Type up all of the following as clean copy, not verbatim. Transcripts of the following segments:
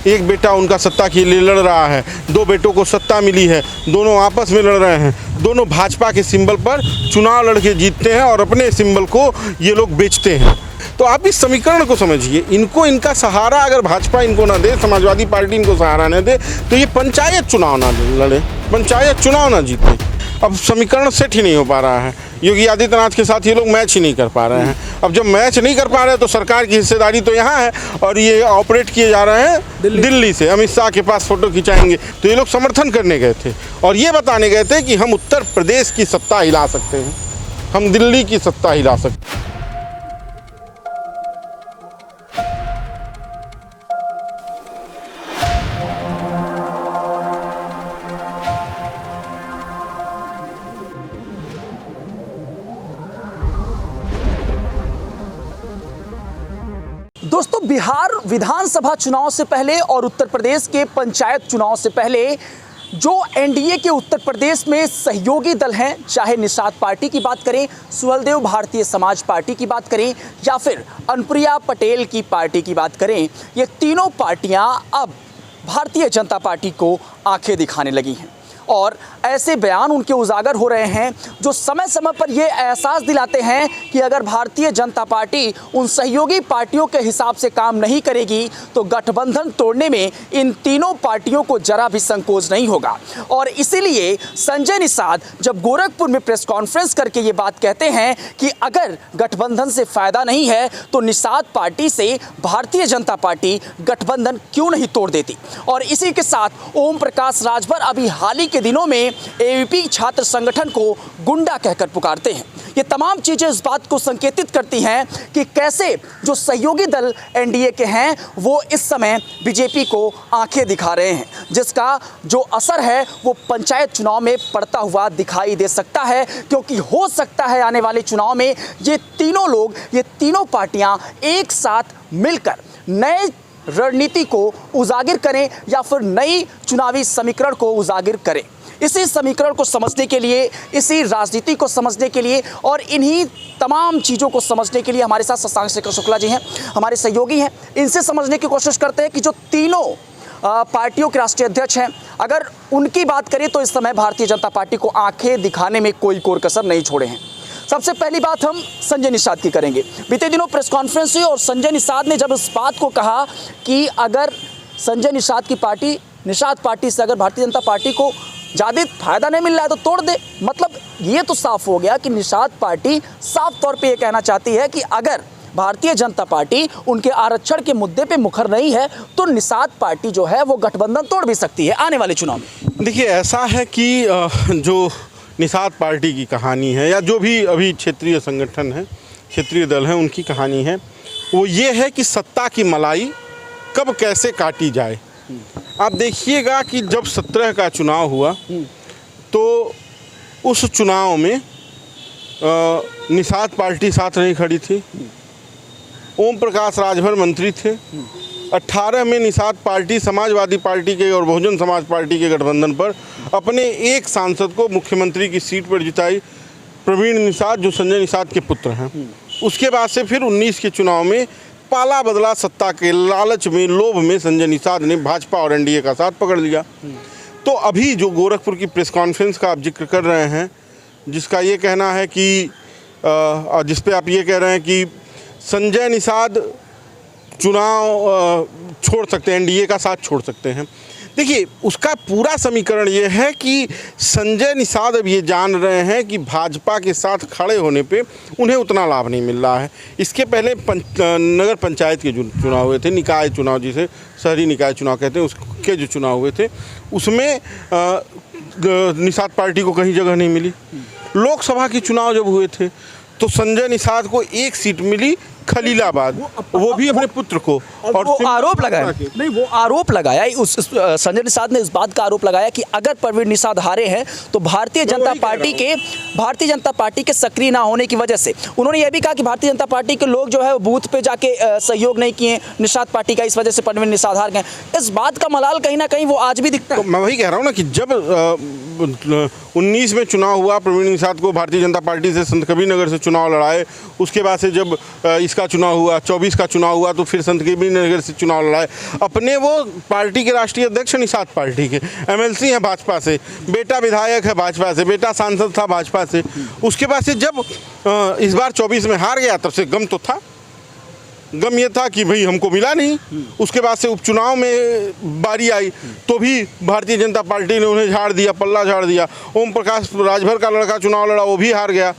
एक बेटा उनका सत्ता के लिए लड़ रहा है, 2 बेटों को सत्ता मिली है, दोनों आपस में लड़ रहे हैं, दोनों भाजपा के सिंबल पर चुनाव लड़के जीतते हैं और अपने सिंबल को ये लोग बेचते हैं। तो आप इस समीकरण को समझिए, इनको इनका सहारा अगर भाजपा इनको ना दे, समाजवादी पार्टी इनको सहारा न दे, तो ये पंचायत चुनाव ना लड़े, पंचायत चुनाव ना जीते। अब समीकरण सेट ही नहीं हो पा रहा है, योगी आदित्यनाथ के साथ ये लोग मैच ही नहीं कर पा रहे हैं। अब जब मैच नहीं कर पा रहे हैं तो सरकार की हिस्सेदारी तो यहाँ है और ये ऑपरेट किए जा रहे हैं दिल्ली से। अमित शाह के पास फोटो खिंचाएंगे, तो ये लोग समर्थन करने गए थे और ये बताने गए थे कि हम उत्तर प्रदेश की सत्ता हिला सकते हैं, हम दिल्ली की सत्ता हिला सकते हैं। दोस्तों, बिहार विधानसभा चुनाव से पहले और उत्तर प्रदेश के पंचायत चुनाव से पहले जो एनडीए के उत्तर प्रदेश में सहयोगी दल हैं, चाहे निषाद पार्टी की बात करें, सुहलदेव भारतीय समाज पार्टी की बात करें या फिर अनुप्रिया पटेल की पार्टी की बात करें, ये तीनों पार्टियां अब भारतीय जनता पार्टी को आंखें दिखाने लगी हैं और ऐसे बयान उनके उजागर हो रहे हैं जो समय समय पर यह एहसास दिलाते हैं कि अगर भारतीय जनता पार्टी उन सहयोगी पार्टियों के हिसाब से काम नहीं करेगी तो गठबंधन तोड़ने में इन तीनों पार्टियों को जरा भी संकोच नहीं होगा। और इसीलिए संजय निषाद जब गोरखपुर में प्रेस कॉन्फ्रेंस करके ये बात कहते हैं कि अगर गठबंधन से फायदा नहीं है तो निषाद पार्टी से भारतीय जनता पार्टी गठबंधन क्यों नहीं तोड़ देती। और इसी के साथ ओम प्रकाश राजभर अभी हाल ही के दिनों में एबीवीपी छात्र संगठन को गुंडा कहकर पुकारते हैं। ये तमाम चीजें इस बात को संकेतित करती हैं कि कैसे जो सहयोगी दल एनडीए के हैं वो इस समय बीजेपी को आंखें दिखा रहे हैं, जिसका जो असर है वो पंचायत चुनाव में पड़ता हुआ दिखाई दे सकता है। क्योंकि हो सकता है आने वाले चुनाव में ये तीनों लोग, ये तीनों पार्टियां एक साथ मिलकर नए रणनीति को उजागर करें या फिर नई चुनावी समीकरण को उजागर करें। इसी समीकरण को समझने के लिए, इसी राजनीति को समझने के लिए और इन्हीं तमाम चीज़ों को समझने के लिए हमारे साथ शशांक शेखर शुक्ला जी हैं, हमारे सहयोगी हैं। इनसे समझने की कोशिश करते हैं कि जो तीनों पार्टियों के राष्ट्रीय अध्यक्ष हैं, अगर उनकी बात करें तो इस समय भारतीय जनता पार्टी को आंखें दिखाने में कोई कोर कसर नहीं छोड़े हैं। सबसे पहली बात हम संजय निषाद की करेंगे। बीते दिनों प्रेस कॉन्फ्रेंस हुई और संजय निषाद ने जब इस बात को कहा कि अगर संजय निषाद की पार्टी, निषाद पार्टी से अगर भारतीय जनता पार्टी को ज़्यादा फायदा नहीं मिल रहा है तो तोड़ दे। मतलब ये तो साफ हो गया कि निषाद पार्टी साफ तौर पे ये कहना चाहती है कि अगर भारतीय जनता पार्टी उनके आरक्षण के मुद्दे पे मुखर नहीं है तो निषाद पार्टी जो है वो गठबंधन तोड़ भी सकती है आने वाले चुनाव में। देखिए, ऐसा है कि जो निषाद पार्टी की कहानी है या जो भी अभी क्षेत्रीय संगठन है, क्षेत्रीय दल हैं, उनकी कहानी है वो ये है कि सत्ता की मलाई कब कैसे काटी जाए। आप देखिएगा कि जब 17 का चुनाव हुआ तो उस चुनाव में निषाद पार्टी साथ नहीं खड़ी थी, ओम प्रकाश राजभर मंत्री थे। 18 में निषाद पार्टी समाजवादी पार्टी के और बहुजन समाज पार्टी के गठबंधन पर अपने एक सांसद को मुख्यमंत्री की सीट पर जिताई, प्रवीण निषाद, जो संजय निषाद के पुत्र हैं। उसके बाद से फिर 19 के चुनाव में पाला बदला, सत्ता के लालच में, लोभ में संजय निषाद ने भाजपा और एनडीए का साथ पकड़ लिया। तो अभी जो गोरखपुर की प्रेस कॉन्फ्रेंस का आप जिक्र कर रहे हैं, जिसका ये कहना है कि जिस पे आप ये कह रहे हैं कि संजय निषाद चुनाव छोड़ सकते हैं, एनडीए का साथ छोड़ सकते हैं। देखिए, उसका पूरा समीकरण ये है कि संजय निषाद अब ये जान रहे हैं कि भाजपा के साथ खड़े होने पे उन्हें उतना लाभ नहीं मिल रहा है। इसके पहले नगर पंचायत के जो चुनाव हुए थे, निकाय चुनाव जिसे शहरी निकाय चुनाव कहते हैं, उसके जो चुनाव हुए थे उसमें निषाद पार्टी को कहीं जगह नहीं मिली। लोकसभा के चुनाव जब हुए थे तो संजय निषाद को एक सीट मिली, खलीलाबाद, वो भी अपने पुत्र को। और वो आरोप लगाया, नहीं वो आरोप लगाया, उस संजय निषाद ने इस बात का आरोप लगाया कि अगर प्रवीण निषाद हारे हैं तो भारतीय जनता पार्टी के सक्रिय ना होने की वजह से। उन्होंने यह भी कहा कि भारतीय जनता पार्टी के लोग जो है वो बूथ पे जाके सहयोग नहीं किए निषाद पार्टी का, इस वजह से प्रवीण निषाद हार गए। इस बात का मलाल कहीं ना कहीं वो आज भी दिखता है। मैं वही कह रहा हूँ ना कि जब 19 में चुनाव हुआ, प्रवीण निषाद को भारतीय जनता पार्टी से संत कबीर नगर से चुनाव लड़ाए, उसके बाद से जब 23 का चुनाव हुआ, 24 का चुनाव हुआ तो फिर संत कबीर नगर से चुनाव लड़ाए। अपने वो पार्टी के राष्ट्रीय अध्यक्ष निषाद पार्टी के, MLC हैं भाजपा से, बेटा विधायक है भाजपा से, बेटा सांसद था भाजपा से। उसके बाद से जब इस बार 24 में हार गया तब से गम तो था, गम ये था कि भाई हमको मिला नहीं। उसके बाद से उपचुनाव में बारी आई तो भी भारतीय जनता पार्टी ने उन्हें झाड़ दिया, पल्ला झाड़ दिया। ओम प्रकाश राजभर का लड़का चुनाव लड़ा, वो भी हार गया।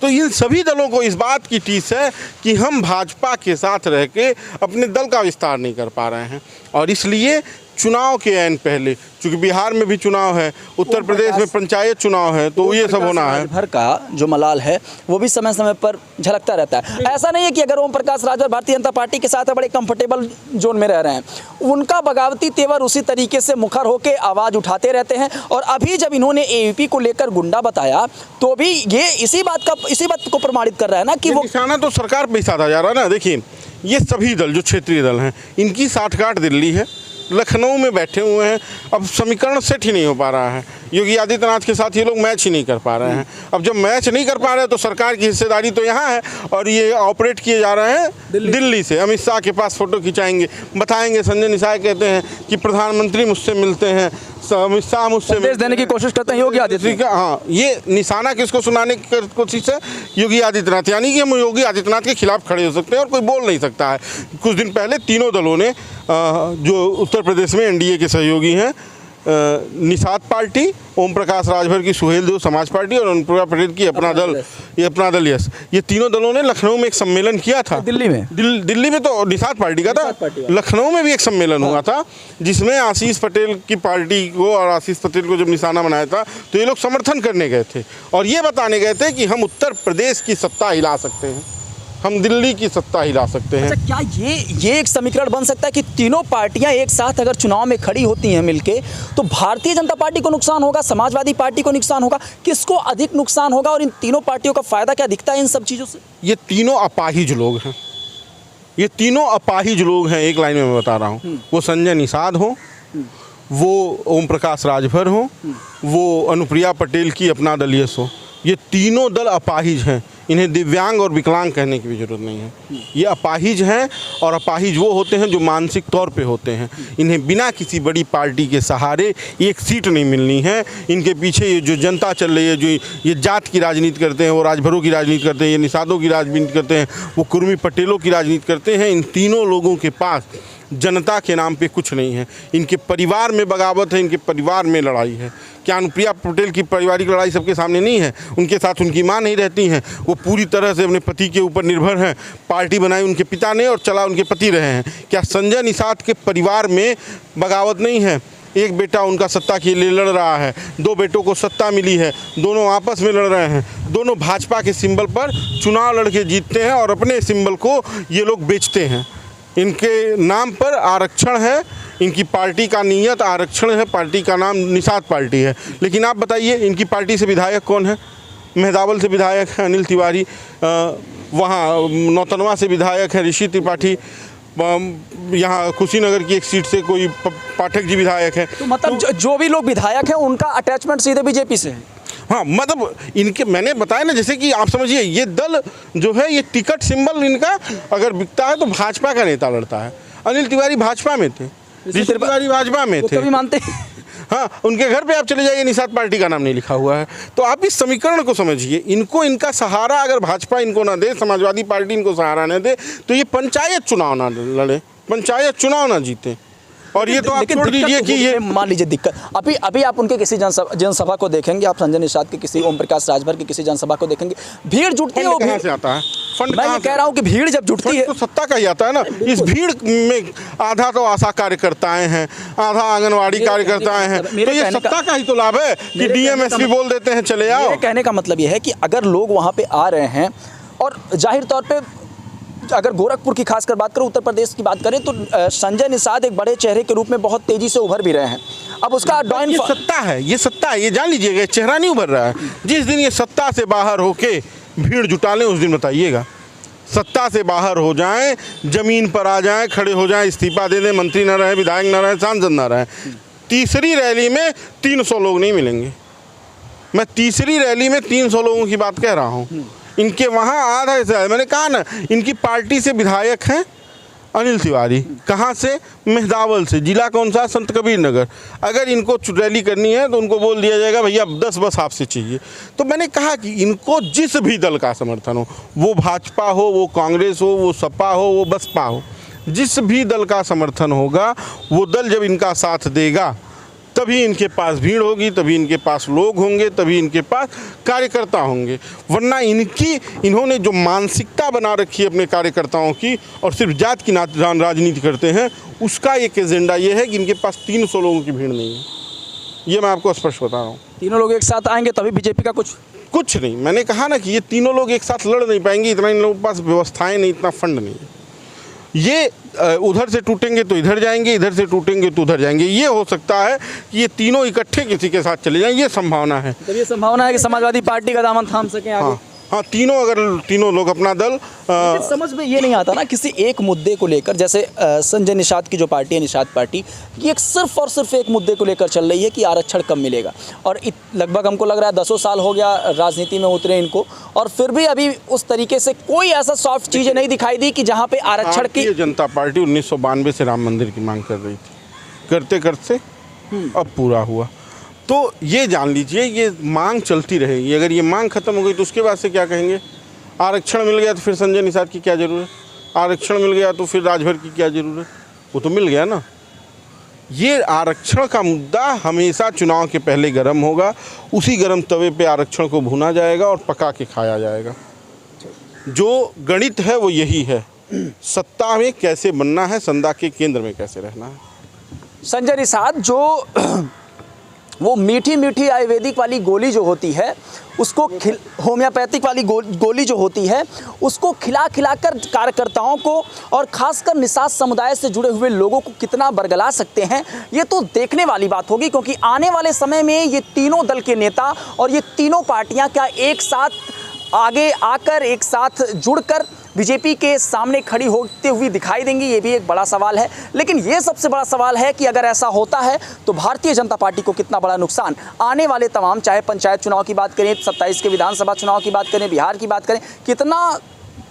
तो इन सभी दलों को इस बात की टीस है कि हम भाजपा के साथ रह के अपने दल का विस्तार नहीं कर पा रहे हैं, और इसलिए चुनाव के ऐन पहले, चूँकि बिहार में भी चुनाव है, उत्तर प्रदेश में पंचायत चुनाव है, तो ये सब होना है। राजभर का जो मलाल है वो भी समय समय पर झलकता रहता है। ऐसा नहीं है कि अगर ओम प्रकाश राजभर भारतीय जनता पार्टी के साथ बड़े कंफर्टेबल जोन में रह रहे हैं, उनका बगावती तेवर उसी तरीके से मुखर होकर आवाज़ उठाते रहते हैं। और अभी जब इन्होंने AVP को लेकर गुंडा बताया तो भी ये इसी बात को प्रमाणित कर रहा है ना कि वो निशाना तो सरकार पे ही साधा जा रहा है ना। देखिए, ये सभी दल जो क्षेत्रीय दल हैं, इनकी साठगांठ दिल्ली है, लखनऊ में बैठे हुए हैं। अब समीकरण सेट ही नहीं हो पा रहा है, योगी आदित्यनाथ के साथ ये लोग मैच ही नहीं कर पा रहे हैं। अब जब मैच नहीं कर पा रहे हैं तो सरकार की हिस्सेदारी तो यहाँ है, और ये ऑपरेट किए जा रहे हैं दिल्ली से। अमित शाह के पास फोटो खिंचाएंगे, बताएंगे संजय निषाद कहते हैं कि प्रधानमंत्री मुझसे मिलते हैं, अमित शाह मुझसे संदेश देने की कोशिश करते हैं योगी आदित्यनाथ। हाँ, ये निशाना किसको सुनाने की कोशिश है? योगी आदित्यनाथ। यानी कि हम योगी आदित्यनाथ के खिलाफ खड़े हो सकते हैं और कोई बोल नहीं सकता है। कुछ दिन पहले तीनों दलों ने, जो उत्तर प्रदेश में NDA के सहयोगी हैं, निषाद पार्टी, ओम प्रकाश राजभर की सुहेलदेव समाज पार्टी और अनुप्रिया पटेल की अपना दल यस, ये तीनों दलों ने लखनऊ में एक सम्मेलन किया था। दिल्ली में तो निषाद पार्टी का था, लखनऊ में भी एक सम्मेलन हुआ था, जिसमें आशीष पटेल की पार्टी को और आशीष पटेल को जब निशाना बनाया था तो ये लोग समर्थन करने गए थे और ये बताने गए थे कि हम उत्तर प्रदेश की सत्ता हिला सकते हैं, हम दिल्ली की सत्ता हिला सकते हैं। अच्छा, क्या ये एक समीकरण बन सकता है कि तीनों पार्टियां एक साथ अगर चुनाव में खड़ी होती हैं मिलके, तो भारतीय जनता पार्टी को नुकसान होगा, समाजवादी पार्टी को नुकसान होगा, किसको अधिक नुकसान होगा और इन तीनों पार्टियों का फायदा क्या दिखता है इन सब चीज़ों से? ये तीनों अपाहिज लोग हैं, ये तीनों अपाहिज लोग हैं। एक लाइन में मैं बता रहा हूँ, वो संजय निषाद हो, वो ओम प्रकाश राजभर हो, वो अनुप्रिया पटेल की अपना दल यस हो, ये तीनों दल अपाहिज हैं। इन्हें दिव्यांग और विकलांग कहने की भी जरूरत नहीं है, ये अपाहिज हैं। और अपाहिज वो होते हैं जो मानसिक तौर पे होते हैं। इन्हें बिना किसी बड़ी पार्टी के सहारे एक सीट नहीं मिलनी है। इनके पीछे ये जो जनता चल रही है, जो ये जात की राजनीति करते हैं, वो राजभरों की राजनीति करते हैं, ये निषादों की राजनीति करते हैं, वो कुर्मी पटेलों की राजनीति करते हैं। इन तीनों लोगों के पास जनता के नाम पे कुछ नहीं है। इनके परिवार में बगावत है, इनके परिवार में लड़ाई है। क्या अनुप्रिया पटेल की पारिवारिक लड़ाई सबके सामने नहीं है? उनके साथ उनकी मां नहीं रहती हैं, वो पूरी तरह से अपने पति के ऊपर निर्भर हैं। पार्टी बनाई उनके पिता ने और चला उनके पति रहे हैं। क्या संजय निषाद के परिवार में बगावत नहीं है? एक बेटा उनका सत्ता के लिए लड़ रहा है, 2 बेटों को सत्ता मिली है, दोनों आपस में लड़ रहे हैं, दोनों भाजपा के सिंबल पर चुनाव लड़के जीतते हैं और अपने सिंबल को ये लोग बेचते हैं। इनके नाम पर आरक्षण है, इनकी पार्टी का नीयत आरक्षण है, पार्टी का नाम निषाद पार्टी है। लेकिन आप बताइए, इनकी पार्टी से विधायक कौन है? मेहदावल से विधायक है अनिल तिवारी, वहाँ नौतनवा से विधायक है ऋषि त्रिपाठी, यहाँ कुशीनगर की एक सीट से कोई पाठक जी विधायक है। तो मतलब जो भी लोग विधायक हैं उनका अटैचमेंट सीधे बीजेपी से है। हाँ, मतलब इनके मैंने बताया ना, जैसे कि आप समझिए, ये दल जो है, ये टिकट सिंबल इनका अगर बिकता है तो भाजपा का नेता लड़ता है। अनिल तिवारी भाजपा में थे, ऋषि तिवारी भाजपा में थे, कभी मानते हाँ, उनके घर पे आप चले जाइए, निषाद पार्टी का नाम नहीं लिखा हुआ है। तो आप इस समीकरण को समझिए, इनको इनका सहारा अगर भाजपा इनको ना दे, समाजवादी पार्टी इनको सहारा न दे, तो ये पंचायत चुनाव ना लड़े, पंचायत चुनाव ना जीते। और ये तो आप छोड़ दीजिए कि ये मान लीजिए दिक्कत, अभी आप उनके किसी जनसभा को देखेंगे, आप संजय निषाद के किसी, ओम प्रकाश राजभर की किसी जनसभा को देखेंगे, भीड़ जुटती है। कहाँ से आता है फंड? मैं ये कह रहा हूँ कि भीड़ जब जुटती है तो सत्ता का ही आता है ना। इस भीड़ में आधा तो आशा कार्यकर्ताएं हैं, आधा आंगनवाड़ी कार्यकर्ताएं हैं, तो ये सत्ता का ही तो लाभ है कि DMSP बोल देते हैं चले आओ। मेरे कहने का मतलब ये है कि अगर लोग वहाँ पे आ रहे हैं, और जाहिर तौर पे अगर गोरखपुर की खासकर बात करें, उत्तर प्रदेश की बात करें, तो संजय निषाद एक बड़े चेहरे के रूप में बहुत तेजी से उभर भी रहे हैं। अब उसका ये सत्ता है, ये सत्ता है, ये जान लीजिएगा, चेहरा नहीं उभर रहा है। जिस दिन ये सत्ता से बाहर होके भीड़ जुटा लें, उस दिन बताइएगा। सत्ता से बाहर हो जाएं, जमीन पर आ जाएं, खड़े हो जाएं, इस्तीफा दे दें, मंत्री न रहे, विधायक न रहे, सांसद न रहे, तीसरी रैली में 300 लोग नहीं मिलेंगे। मैं तीसरी रैली में 300 लोगों की बात कह रहा हूँ। इनके वहाँ आधा से ज़्यादा, मैंने कहा ना, इनकी पार्टी से विधायक हैं अनिल तिवारी। कहाँ से? मेहदावल से। जिला कौन सा? संत कबीर नगर। अगर इनको रैली करनी है तो उनको बोल दिया जाएगा भैया 10 बस आपसे चाहिए। तो मैंने कहा कि इनको जिस भी दल का समर्थन हो, वो भाजपा हो, वो कांग्रेस हो, वो सपा हो, वो बसपा हो, जिस भी दल का समर्थन होगा, वो दल जब इनका साथ देगा तभी इनके पास भीड़ होगी, तभी इनके पास लोग होंगे, तभी इनके पास कार्यकर्ता होंगे। वरना इन्होंने जो मानसिकता बना रखी है अपने कार्यकर्ताओं की और सिर्फ जात की राजनीति करते हैं, उसका एक एजेंडा ये है कि इनके पास 300 लोगों की भीड़ नहीं है। ये मैं आपको स्पष्ट बता रहा हूँ। तीनों लोग एक साथ आएंगे तभी बीजेपी का कुछ नहीं। मैंने कहा ना कि ये तीनों लोग एक साथ लड़ नहीं पाएंगे, इतना इन लोगों के पास व्यवस्थाएं नहीं, इतना फंड नहीं है। ये उधर से टूटेंगे तो इधर जाएंगे, इधर से टूटेंगे तो उधर जाएंगे। ये हो सकता है कि ये तीनों इकट्ठे किसी के साथ चले जाएं, ये संभावना है। तो ये संभावना है कि समाजवादी पार्टी का दामन थाम सकें आगे। हाँ, तीनों लोग अपना दल समझ में ये नहीं आता ना किसी एक मुद्दे को लेकर, जैसे संजय निषाद की जो पार्टी है, निषाद पार्टी, ये सिर्फ और सिर्फ एक मुद्दे को लेकर चल रही है कि आरक्षण कब मिलेगा। और लगभग हमको लग रहा है 10 साल हो गया राजनीति में उतरे इनको, और फिर भी अभी उस तरीके से कोई ऐसा सॉफ्ट चीज़ें नहीं दिखाई दी कि जहाँ पे आरक्षण की। जनता पार्टी 1992 से राम मंदिर की मांग कर रही थी, करते करते अब पूरा हुआ। तो ये जान लीजिए, ये मांग चलती रहेगी। अगर ये मांग खत्म हो गई तो उसके बाद से क्या कहेंगे? आरक्षण मिल गया तो फिर संजय निषाद की क्या ज़रूरत? आरक्षण मिल गया तो फिर राजभर की क्या ज़रूरत? वो तो मिल गया ना। ये आरक्षण का मुद्दा हमेशा चुनाव के पहले गर्म होगा, उसी गर्म तवे पे आरक्षण को भुना जाएगा और पका के खाया जाएगा। जो गणित है वो यही है, सत्ता में कैसे बनना है, संदा के केंद्र में कैसे रहना है। संजय निषाद जो वो मीठी मीठी आयुर्वेदिक वाली गोली जो होती है उसको होम्योपैथिक वाली गोली जो होती है उसको खिला खिलाकर कार्यकर्ताओं को और खासकर निषाद समुदाय से जुड़े हुए लोगों को कितना बरगला सकते हैं, ये तो देखने वाली बात होगी। क्योंकि आने वाले समय में ये तीनों दल के नेता और ये तीनों पार्टियां क्या एक साथ आगे आकर एक साथ जुड़कर बीजेपी के सामने खड़ी होते हुई दिखाई देंगी, ये भी एक बड़ा सवाल है। लेकिन ये सबसे बड़ा सवाल है कि अगर ऐसा होता है तो भारतीय जनता पार्टी को कितना बड़ा नुकसान आने वाले तमाम, चाहे पंचायत चुनाव की बात करें, 27 के विधानसभा चुनाव की बात करें, बिहार की बात करें, कितना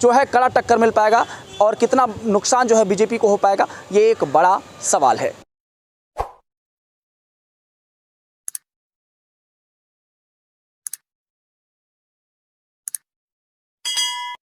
जो है कड़ा टक्कर मिल पाएगा और कितना नुकसान जो है बीजेपी को हो पाएगा, ये एक बड़ा सवाल है।